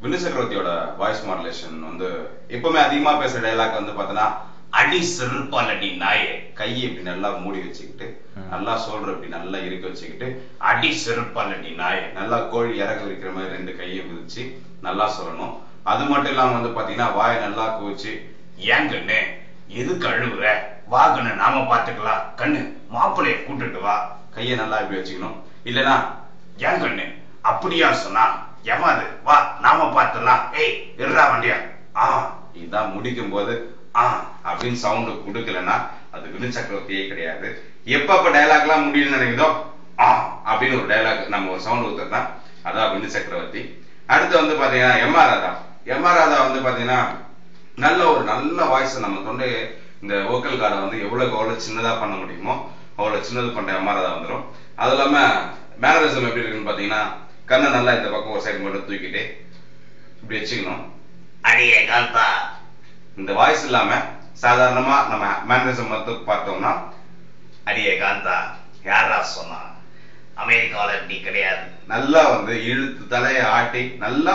வினு சக்கரவர்த்தியோட voice modulation வந்து எப்பவுமே அதிகமா பேசுற டைலாக் வந்து பாத்தீங்கன்னா அடி செருப்பால் அடி நாயே கையை இப்படி நல்லா மூடி வச்சுக்கிட்டு நல்லா சொல்ற இப்படி நல்லா இருக்க வச்சுக்கிட்டு அடி செருப்பால் அடி நாயே நல்லா கோழி இறகு இருக்கிற மாதிரி ரெண்டு கையை விதிச்சு நல்லா சொல்லணும். அது மட்டும் இல்லாம வந்து பாத்தீங்கன்னா வாயை நல்லா குவிச்சு ஏங்கண்ணே எதுக்கு அழுகுற வாங்கண்ணு நாம பாத்துக்கலாம் கண்ணு மாப்பிள்ளைய கூட்டுட்டு வா கையை நல்லா இப்படி வச்சுக்கணும். இல்லைன்னா ஏங்கண்ணு அப்படியா சொன்னா எவாது வா நாம பாத்துலாம் ஏய் இருடா வண்டியா இதான் முடிக்கும் போது அப்படின்னு சவுண்ட் கொடுக்கலன்னா அது வினு சக்கரவர்த்தியே கிடையாது. எப்ப டைலாக் எல்லாம் முடியலன்னு நினைக்குதோ அப்படின்னு ஒரு டைலாக் நம்ம ஒரு சவுண்ட் கொடுத்தா அதான் வினு சக்கரவர்த்தி. அடுத்து வந்து பாத்தீங்கன்னா எம் ஆர் ராதா வந்து பாத்தீங்கன்னா நல்ல வாய்ஸ் நம்ம தொண்டை இந்த வோக்கல் கார்டை வந்து எவ்வளவு சின்னதா பண்ண முடியுமோ அவ்வளவு சின்னது பண்ற எம் ஆர் ராதா வந்துடும். அது இல்லாம மேனரிசம் எப்படி இருக்குன்னு பாத்தீங்கன்னா கண்ணை நல்லா இந்த பக்கம் ஒரு சைடு மட்டும் தூக்கிட்டு இப்படி வச்சுக்கணும். அடியே காந்தா இந்த வாய்ஸ் இல்லாம சாதாரணமா நம்ம மேனரிசம் மட்டும் பார்த்தோம்னா அடியே காந்தா யாரா சொன்னா அமெரிக்காவில இப்படி கிடையாது நல்லா வந்து இழுத்து தலையை ஆட்டி நல்லா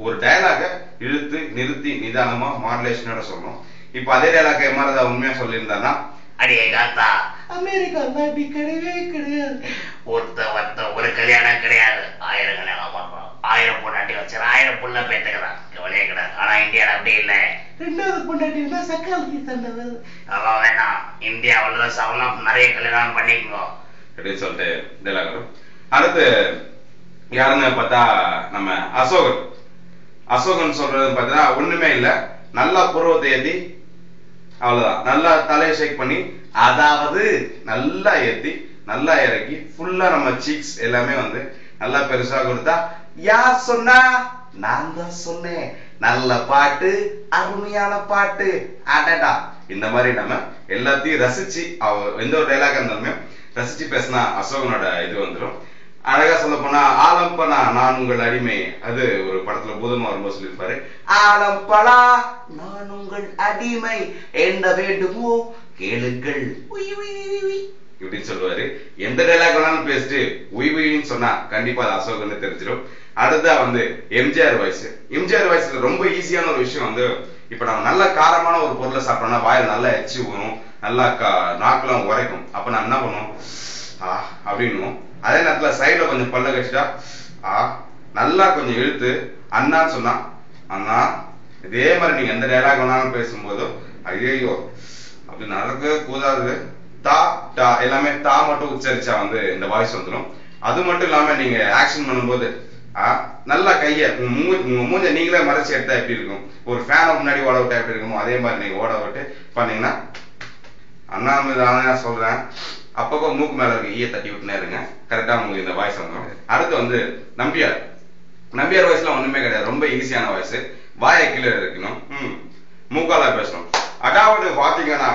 ஒரு டயலாக இழுத்து நிறுத்தி நிதானமா மாடுலேஷனோட சொல்லணும். இப்ப அதே டயலாக எம்ஆர்தா உண்மையா சொல்லியிருந்தாருன்னா அடியே காந்தா அமெரிக்கா இப்படி கிடையவே கிடையாது ஒருத்த ஒரு கல்யாணம் கிடையாது 1000 கல்யாணம் பண்றோம் 1000 பொண்டாட்டி வச்சு 1000 புள்ள பேத்துக்கிறான் கவலையே கிடையாது. ஆனா இந்தியால அப்படி இல்லை 2வது பொண்டாட்டி சக்காலத்தி தண்டது அதான் வேணாம் இந்தியாவில சவலம் நிறைய கல்யாணம் பண்ணிக்கோ அப்படின்னு சொல்லிட்டு இதெல்லாம் வரும். அடுத்து யாருன்னு பார்த்தா நம்ம அசோகன் சொல்றது பார்த்தீங்கன்னா ஒண்ணுமே இல்ல நல்லா புருவத்தை ஏத்தி அவ்வளவுதான் நல்லா தலையை ஷேக் பண்ணி அதாவது நல்லா ஏத்தி நல்லா இறக்கி ஃபுல்லா நம்ம சீக்ஸ் எல்லாமே வந்து நல்லா பெருசா கொடுத்தா யார் சொன்னா நான் தான் சொன்னேன் நல்ல பாட்டு அருமையான பாட்டு அடடா இந்த மாதிரி நம்ம எல்லாத்தையும் ரசிச்சு எந்த ஒரு டைலாக் இருந்தாலுமே ரசிச்சு பேசினா அசோகனோட இது வந்துடும். அழகா சொல்ல போனா ஆலம்பனா நான் உங்கள் அடிமை அது ஒரு படத்துல பூதமா வரும்போது சொல்லியிருப்பாரு ஆலம்பலா நான் உங்கள் அடிமை என்ன வேண்டுமோ கேளுங்கள் இப்படின்னு சொல்லுவாரு. எந்த டைலாக் வேணாலும் பேசிட்டு உயின்னு சொன்னா கண்டிப்பா அது அசோகன்னு தெரிஞ்சிடும். அடுத்தா வந்து எம்ஜிஆர் வாய்ஸ்ல ரொம்ப ஈஸியான ஒரு விஷயம் வந்து இப்ப நம்ம நல்ல காரமான ஒரு பொருளை சாப்பிட்டோம்னா வாயில நல்லா எச்சி ஊறும் நல்லா நாக்கெல்லாம் உரைக்கும். அப்ப நான் என்ன பண்ணுவோம் அப்படின்னு அதே நேரத்துல சைடுல கொஞ்சம் பல்ல கழிச்சுட்டா நல்லா கொஞ்சம் இழுத்து அண்ணான்னு சொன்னா அண்ணா இதே மாதிரி நீங்க எந்த டைலாக் வேணாலும் பேசும்போதோ ஐயோ அப்படி நடக்க கூடாது டா எல்லாமே தா மட்டும் உச்சரிச்சா வந்து இந்த வாய்ஸ் வந்துடும். அது மட்டும் இல்லாம நீங்க ஆக்ஷன் பண்ணும்போது நல்லா கைய உங்க மூஞ்ச நீங்களே மறைச்சு எடுத்தா எப்படி இருக்கும் ஒரு ஃபேனை முன்னாடி ஓட விட்டா எப்படி இருக்குமோ அதே மாதிரி நீங்க ஓட விட்டு பண்ணீங்கன்னா அண்ணா சொல்றேன் அப்பப்போ மூக்கு மேல இருக்க ஈய தட்டி விட்டுனே இருங்க கரெக்டா உங்களுக்கு இந்த வாய்ஸ் வந்துடும். அடுத்து வந்து நம்பியார் வாய்ஸ்லாம் ஒண்ணுமே கிடையாது ரொம்ப ஈஸியான வாய்ஸ். வாயை கீழே இருக்கணும் மூக்கால பேசணும். அதாவது பாத்தீங்கன்னா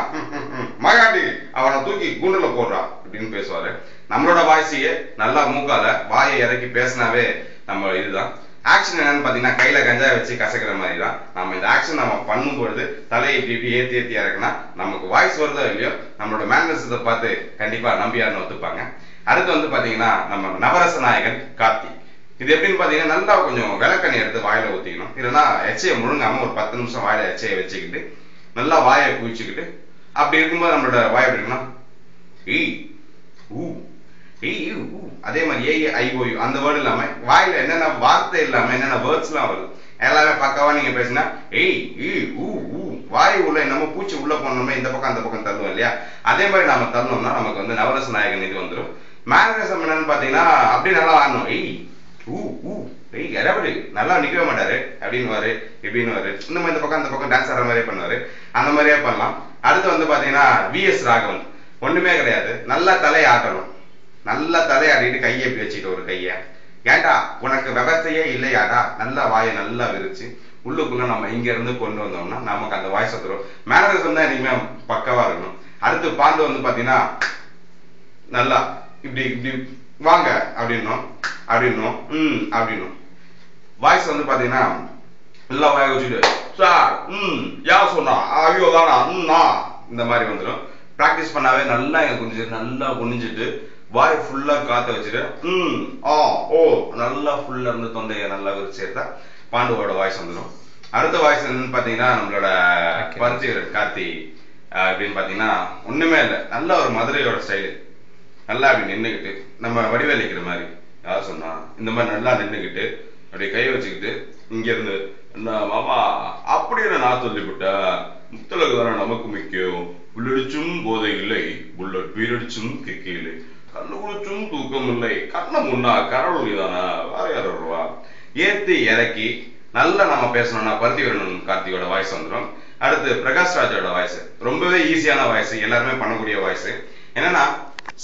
மகாண்டி அவனை தூக்கி கூண்டுல போடுறா அப்படின்னு பேசுவாரு. நம்மளோட வாய்ஸையே நல்லா மூக்கால வாயை இறக்கி பேசினாவே நம்ம இதுதான். ஆக்ஷன் என்னன்னு பாத்தீங்கன்னா கையில கஞ்சாய வச்சு கசக்கிற மாதிரி தான். நம்ம இந்த ஆக்ஷன் நம்ம பண்ணும் பொழுது தலையை இப்படி ஏத்தி இறக்குனா நமக்கு வாய்ஸ் வருதோ இல்லையோ நம்மளோட மேனரிசத்தை பார்த்து கண்டிப்பா நம்பியார்னு ஒத்துப்பாங்க. அடுத்து வந்து பாத்தீங்கன்னா நம்ம நவரச நாயகன் கார்த்தி. இது எப்படின்னு பாத்தீங்கன்னா நல்லா கொஞ்சம் விளக்கண்ணி எடுத்து வாயில ஊத்திக்கணும். இல்லைன்னா எச்சையை முழுங்காம ஒரு 10 நிமிஷம் வாயில எச்சையை வச்சுக்கிட்டு நல்லா வாயை குவிச்சுக்கிட்டு அப்படி இருக்கும்போது நம்மளோட வாய் எப்படி இருக்குன்னா அதே மாதிரி ஏஐஓயு அந்த வேர்டு இல்லாம வாயில என்னென்ன வார்த்தை இல்லாம என்னென்ன வேர்ட்ஸ் எல்லாம் வருது எல்லாமே பக்காவா நீங்க பேசினா வாய் உள்ள நம்ம பூச்சி உள்ள போனோம்னா இந்த பக்கம் அந்த பக்கம் தள்ளுவோம் இல்லையா அதே மாதிரி நாம தள்ளணும்னா நமக்கு வந்து நவரச நாயகன் இது வந்துடும். மேனரிசம் என்னன்னு பாத்தீங்கன்னா அப்படி நல்லா ஆடணும் எடப்படி நல்லா நிக்கவே மாட்டாரு அப்படின்னு இப்படின்னு இன்னும் இந்த பக்கம் அந்த பக்கம் டான்ஸ் ஆடுற மாதிரியே பண்ணுவாரு அந்த மாதிரியே பண்ணலாம். அடுத்து வந்து பாத்தீங்கன்னா VS ராகவன் ஒண்ணுமே கிடையாது நல்லா தலையை ஆட்டணும் நல்லா தலையாடிட்டு கையை எப்படி வச்சுக்கிட்டு ஒரு கைய ஏண்டா உனக்கு விவசாயே இல்லையாடா நல்லா வாயை நல்லா விரிச்சு உள்ளுக்குள்ள நம்ம இங்க இருந்து கொண்டு வந்தோம்னா நமக்கு அந்த வாய்ஸ் வந்துடும். மேனரிசம் தான் இனிமே பக்கவா இருக்கணும். அடுத்து பாண்டு வந்து பாத்தீங்கன்னா நல்லா இப்படி இப்படி வாங்க அப்படின்னும் அப்படின்னும் வாய்ஸ் வந்து பாத்தீங்கன்னா நல்லா வாய வச்சுட்டு சார் யார் சொன்னா ஐயோ தானா இந்த மாதிரி வந்துடும். பிராக்டிஸ் பண்ணாவே நல்லா கொஞ்சம் நல்லா குனிஞ்சிட்டு வாய் ஃபுல்லா காத்த வச்சுட்டு ஓ நல்லா ஃபுல்லா இருந்து தொண்டையை நல்லா விரிச்சு எடுத்தா பாண்டுவோட வாய்ஸ் வந்துடும். அடுத்த வாய்ஸ் என்னன்னு பாத்தீங்கன்னா நம்மளோட பருத்திவீரன் கார்த்தி அப்படின்னு பாத்தீங்கன்னா ஒண்ணுமே இல்லை, நல்ல ஒரு மதுரையோட ஸ்டைலு. நல்லா அப்படி நின்னுக்கிட்டு நம்ம வடிவேலிக்கிற மாதிரி யாரும் சொன்னா இந்த மாதிரி நல்லா நின்னுக்கிட்டு அப்படியே கை வச்சுக்கிட்டு இங்க இருந்து மாமா அப்படின்னு நான் சொல்லிவிட்டேன், முத்தலகு தானே நமக்கு முக்கியம், புல்லடிச்சும் போதை இல்லை, புல்லட் பீரடிச்சும் கிக்கு இல்லை, கண்ணு குளிச்சும் தூக்கம் இல்லை, கண்ணை முன்னா கடவுள் தானே வேற யாரும் வருவா ஏத்தி இறக்கி நல்லா நம்ம பேசணும்னா பருத்திவீரன் கார்த்தியோட வாய்ஸ் வந்துடும். அடுத்து பிரகாஷ் ராஜோட வாய்ஸ் ரொம்பவே ஈஸியான வாய்ஸ், எல்லாருமே பண்ணக்கூடிய வாய்ஸ். என்னன்னா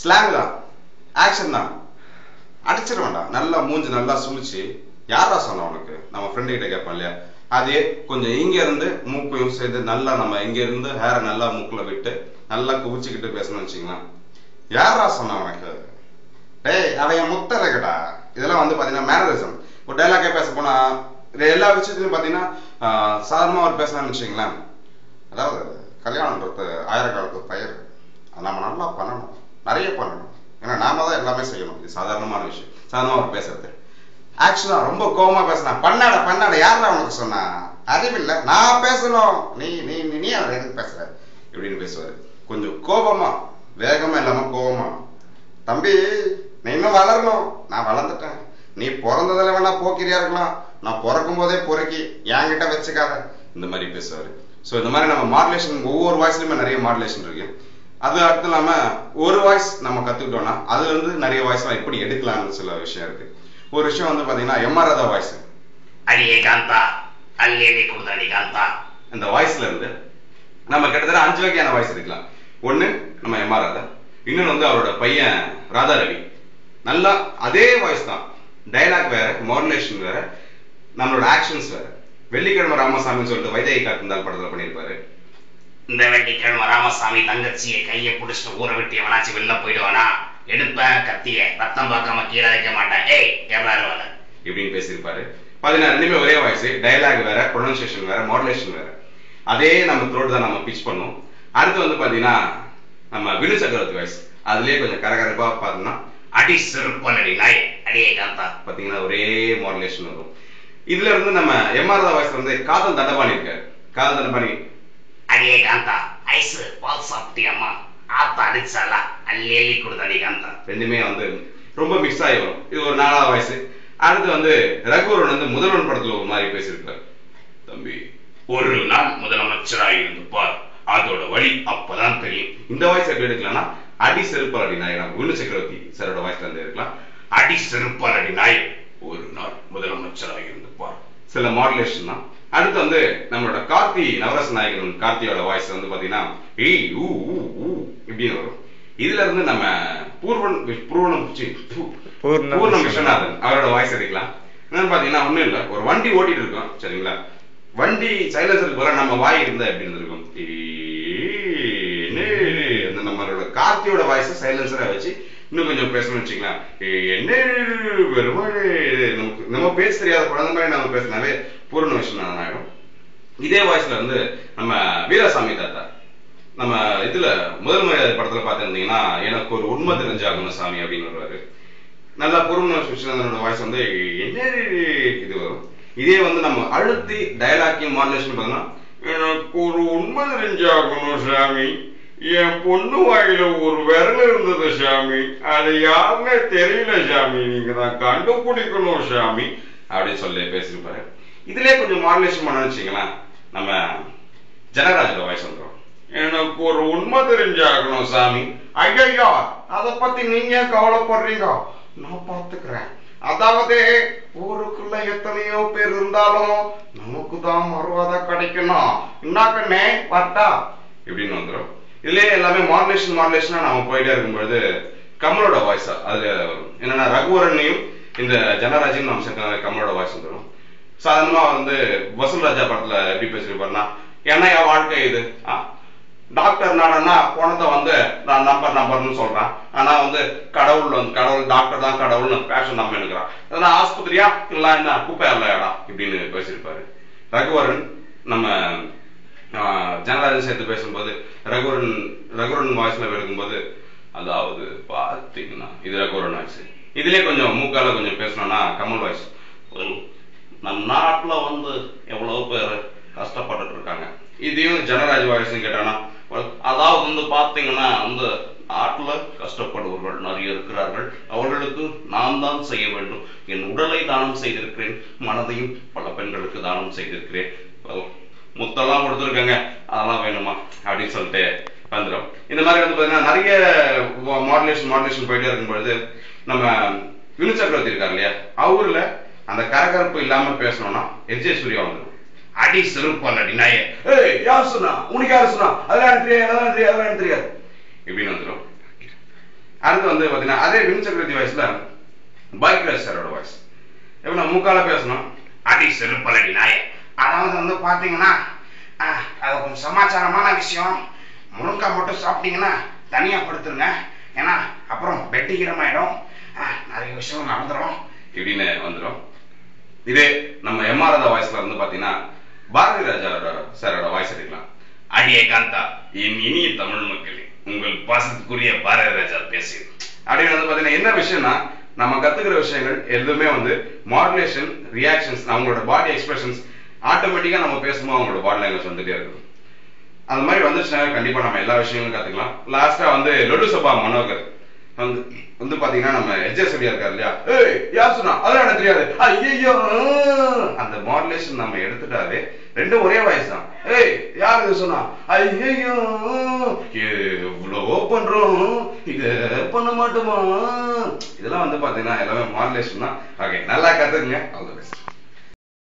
ஸ்லாங் தான், ஆக்ஷன் தான், அடிச்சிட வேண்டாம். நல்லா மூஞ்சி நல்லா சுழிச்சு யாரா சொன்ன உனக்கு நம்ம ஃப்ரெண்டு கிட்ட கேட்போம் இல்லையா, அதே கொஞ்சம் இங்க இருந்து மூக்கையும் சேர்த்து நல்லா நம்ம இங்க இருந்து ஹேரை நல்லா மூக்குல விட்டு நல்லா குவிச்சுக்கிட்டு பேசணும்னு வச்சுக்கலாம். யாரா சொன்ன உனக்கு, டேய் அவன் முத்தரகடா. இதெல்லாம் வந்து பாத்தீங்கன்னா மேனரிசம். ஒரு டைலாக்கே பேச போனா எல்லா விஷயத்திலும் பாத்தீங்கன்னா சாதாரணமா ஒரு பேசலாம்னு வச்சுங்களேன். அதாவது கல்யாணம்ன்றது ஆயிரக்காலத்து பயிர், நம்ம நல்லா பண்ணணும், நிறைய பண்ணணும். ஏன்னா நாம தான் எல்லாமே செய்யணும். இது சாதாரணமான விஷயம். சாதாரணமா ஒரு பேசுறது ஆக்சுவலா ரொம்ப கோபமா பேசினா பண்ணாட யாரா உனக்கு சொன்னா, அறிவில்லை நான் பேசணும், நீ நீ நீ அவர் எதுக்கு பேசுற இப்படின்னு பேசுவாரு. கொஞ்சம் கோபமா, வேகமா இல்லாம கோபமா, தம்பி நீ இன்னும் வளரணும், நான் வளர்ந்துட்டேன், நீ பிறந்ததுல வேணா போக்கிரியா இருக்கலாம், நான் பிறக்கும் போதே பொறுக்கி என்கிட்ட வச்சுக்காத, இந்த மாதிரி பேசுவாரு. ஸோ இந்த மாதிரி நம்ம மாடுலேஷன் ஒவ்வொரு வாய்ஸ்லயுமே நிறைய மாடுலேஷன் இருக்கு. அது அடுத்து இல்லாம ஒரு வாய்ஸ் நம்ம கத்துக்கிட்டோம்னா அதுல இருந்து நிறைய வாய்ஸ் எல்லாம் எப்படி எடுக்கலாம்னு சில விஷயம் இருக்கு. ஒரு விஷயம் வந்து பாத்தீங்கன்னா எம்ஆர் ராதா வாய்ஸ், அடியே காந்தா அல்லேலே குடுதாடி காந்தா, இந்த வாய்ஸ்ல இருந்து நம்ம கிட்டத்தட்ட 5 வகையான வாய்ஸ் எடுக்கலாம். ஒண்ணு நம்ம எம்ஆர் ராதா, இன்னொன்னு வந்து அவரோட பையன் ராதா ரவி. நல்லா அதே வாய்ஸ் தான், டைலாக் வேற, மாடுலேஷன் வேற, நம்மளோட ஆக்ஷன்ஸ் வேற. வெள்ளிக்கிழமை ராமசாமின்னு சொல்லிட்டு வைதேகி காத்திருந்தால் படத்துல பண்ணியிருப்பாரு. இந்த வெள்ளிக்கிழமை ராமசாமி தங்கச்சியை கையை பிடிச்சிட்டு ஊரை விட்டு எவனாச்சு வெளில போயிடுவானா, எடுப்பேன் கத்திய, ரத்தம் பார்க்காம கீழே வைக்க மாட்டேன், ஏய் எவ்வளவு வேலை இப்படின்னு பேசியிருப்பாரு. பாத்தீங்கன்னா ரெண்டுமே ஒரே வாய்ஸ், டைலாக் வேற, ப்ரொனன்சியேஷன் வேற, மாடுலேஷன் வேற. அதே நம்ம த்ரோட் தான் நம்ம பிச் பண்ணும். அடுத்து வந்து பாத்தீங்கன்னா நம்ம வினு சக்கரவர்த்தி வாய்ஸ், அதுலயே கொஞ்சம் கரகரப்பா பாத்தீங்கன்னா அடி செருப்பனடி நாய் அடியே காந்தா, பாத்தீங்கன்னா ஒரே மாடுலேஷன் வரும். இதுல இருந்து நம்ம எம்ஆர் ராதா வாய்ஸ் வந்து காதல் தண்டபாணி இருக்காரு. காதல் தண்டபாணி அடியே காந்தா ஐஸ் பால் சாப்பிட்டியம்மா, ஆத்தா அடிச்சாலா அல்லேலி குடுதாடி காந்தா. ரெண்டுமே வந்து ரொம்ப மிக்ஸ் ஆகி வரும். இது ஒரு 4வது வாய்ஸ். அடுத்து வந்து ரகுவரன் வந்து முதல்வன் படத்துல ஒரு மாதிரி பேசியிருக்காரு. தம்பி ஒரு நாள் முதலமைச்சராக இருந்து பார், அதோட வழி அப்பதான் தெரியும். இந்த வாய்ஸ் எப்படி எடுக்கலாம்னா அடி செருப்பால் அடி நாய், நம்ம வினு சக்கரவர்த்தி சாரோட வாய்ஸ்ல இருந்து இருக்கலாம். அடி செருப்பால் அடி நாய் ஒரு நாள் முதலமைச்சராக இருந்து பார், சில மாடுலேஷன் தான். அடுத்து வந்து நம்மளோட கார்த்தி நவரச நாயகன் கார்த்தியோட வாய்ஸ் வந்து பாத்தீங்கன்னா ஏய் ஊ ஊ இப்படின்னு வரும். இதுல இருந்து நம்ம பூர்ணம் விஸ்வநாதன் அவரோட வாய்ஸ் எடுக்கலாம். என்னன்னு பாத்தீங்கன்னா ஒண்ணும் இல்ல, ஒரு வண்டி ஓட்டிட்டு இருக்கோம் சரிங்களா, வண்டி சைலன்சருக்கு போற நம்ம வாய் இருந்தா எப்படி இருந்திருக்கும், அந்த நம்மளோட கார்த்தியோட வாய்ஸ் சைலன்சரா வச்சு இன்னும் கொஞ்சம் பேசணும்னு வச்சுக்கலாம். என்ன நம்ம பேச தெரியாத குழந்தை மாதிரி நம்ம பேசினாலே பூர்ண விஸ்வநாதன் ஆயிடும். இதே வாய்ஸ்ல வந்து நம்ம வீராசாமி தாத்தா நம்ம இதுல முதல் மரியாதை படத்துல பாத்திருந்தீங்கன்னா எனக்கு ஒரு உண்மை தெரிஞ்சாகணும் சாமி அப்படின்னு வருவாரு. நல்லா பூர்ண விஸ்வநாதனோட வாய்ஸ் வந்து என்ன இது வரும். இதே வந்து நம்ம அழுத்தி டயலாக்கையும் மாடுலேஷன் பார்த்தோம்னா எனக்கு ஒரு உண்மை தெரிஞ்சாகணும் சாமி, என் பொண்ணு வாயில ஒரு விரல் இருந்தது சாமி, அது யாருமே தெரியல சாமி, நீங்க தான் கண்டுபிடிக்கணும் சாமி அப்படின்னு சொல்லி பேசிருப்பாரு. இதுலயே கொஞ்சம் மாடுலேஷன் பண்ண வச்சுக்கலாம். நம்ம ஜனராஜோட வாய்ஸ் வந்துடும். எனக்கு ஒரு உண்மை தெரிஞ்சாகணும் சாமி, ஐயா அத பத்தி நீங்க கவலைப்படுறீங்க, நான் பாத்துக்கிறேன். அதாவது ஊருக்குள்ள எத்தனையோ பேர் இருந்தாலும் நமக்கு தான் மறுவாதை கிடைக்கணும், என்னாக்கண்ணே பட்டா இப்படின்னு வந்துடும். இதுலயே எல்லாமே மாடுலேஷனா நம்ம போயிட்டே இருக்கும்பொழுது கமலோட வாய்ஸ் அதுல வரும். என்னன்னா ரகுவரனையும் இந்த ஜனராஜையும் நம்ம சேர்க்க கமலோட வாய்ஸ் வந்துடும். சாதாரணமா வந்து வசூல் ராஜா படத்துல எப்படி பேசிருப்பாருன்னா, என்ன என் வாழ்க்கை இது, டாக்டர் நாடன்னா பணத்தை வந்து நான் நம்பர்னு சொல்றேன், ஆனா வந்து கடவுள் டாக்டர் தான் கடவுள்னு பேஷன் நம்ம எடுக்கிறான், ஏன்னா ஆஸ்பத்திரியா இல்ல என்ன குப்பை இல்லையாடா இப்படின்னு பேசியிருப்பாரு. ரகுவரன் நம்ம ஜனராஜன் சேர்த்து பேசும்போது ரகுவரன் வாய்ஸ்ல எடுக்கும்போது அதாவது பாத்தீங்கன்னா இதுல கொரோனா ஆச்சு. இதுலயே கொஞ்சம் மூக்கால கொஞ்சம் பேசணும்னா கமல் வாய்ஸ். நம்ம நாட்டுல வந்து எவ்வளவு பேர் கஷ்டப்பட்டுட்டு இருக்காங்க. இதையும் ஜனராஜ் வாய்ஸ் கேட்டானா, அதாவது வந்து பாத்தீங்கன்னா வந்து நாட்டுல கஷ்டப்படுபவர்கள் நிறைய இருக்கிறார்கள். அவர்களுக்கு நான் தான் செய்ய வேண்டும். என் உடலை தானம் செய்திருக்கிறேன், மனதையும் பல பெண்களுக்கு தானம் செய்திருக்கிறேன். முத்தெல்லாம் கொடுத்துருக்காங்க, அதெல்லாம் வேணுமா அப்படின்னு சொல்லிட்டு வந்துடும். இந்த மாதிரி வந்து பாத்தீங்கன்னா நிறைய மாடுலேஷன் போயிட்டே இருக்கும் பொழுது நம்ம வினு சக்கரவர்த்தி இருக்காரு இல்லையா, அவர்ல அந்த கரகரப்பு இல்லாம பேசணும்னா எஸ்.ஜே. சூர்யா வந்துடும். அடி செருப்பால் அடி நாயே, யார் சொன்னா, உனக்கு யாரு சொன்னா, அதெல்லாம் எனக்கு தெரியாது இப்படின்னு வந்துடும். அடுத்து வந்து பாத்தீங்கன்னா அதே வினு சக்கரவர்த்தி வாய்ஸ்ல பாக்யராஜ் சாரோட வாய்ஸ் எப்ப நான் மூக்கால பேசணும், அடி செருப்பால் அடி நாயே. அதாவது வந்து பாத்தீங்கன்னா அது கொஞ்சம் சமாச்சாரமான விஷயம். முழுக்கா மட்டும் சாப்பிட்டீங்கன்னா தனியா படுத்துருங்க, ஏன்னா அப்புறம் வெட்டிக்கிறமாயிடும், நிறைய விஷயம் நடந்துரும் இப்படின்னு வந்துடும். இதே நம்ம எம்.ஆர். ராதா வாய்ஸ்ல வந்து பாத்தீங்கன்னா பாரதி ராஜா சாரோட வாய்ஸ் எடுக்கலாம். அடியே காந்தா, என் இனிய தமிழ் மக்களே, உங்கள் பாசத்துக்குரிய பாரதி ராஜா பேசு அப்படின்னு வந்து பாத்தீங்கன்னா என்ன விஷயம்னா, நம்ம கத்துக்கிற விஷயங்கள் எதுவுமே வந்து மாடுலேஷன், ரியாக்ஷன்ஸ், அவங்களோட பாடி எக்ஸ்பிரஷன்ஸ் ஆட்டோமேட்டிக்கா நம்ம பேசும்போது அவங்களோட பாடி லாங்குவேஜ் வந்துட்டே இருக்கும். அந்த மாதிரி வந்துச்சுன்னா கண்டிப்பா நம்ம எல்லா விஷயங்களும் கத்துக்கலாம். லாஸ்டா வந்து லொடு சபா மனோகர் வந்து பாத்தீங்கன்னா நம்ம எஸ்.ஜே. சூர்யா இருக்காரு இல்லையா, யார் சொன்னா, அதெல்லாம் எனக்கு தெரியாது, ஐயோ, அந்த மாடுலேஷன் நம்ம எடுத்துட்டாவே ரெண்டும் ஒரே வாய்ஸ் தான். யார் இது சொன்னா, ஐயோ, எவ்வளவோ பண்றோம், இத பண்ண மாட்டோமா, இதெல்லாம் வந்து பாத்தீங்கன்னா எல்லாமே மாடுலேஷன் தான். ஓகே, நல்லா கத்துக்குங்க. All the best.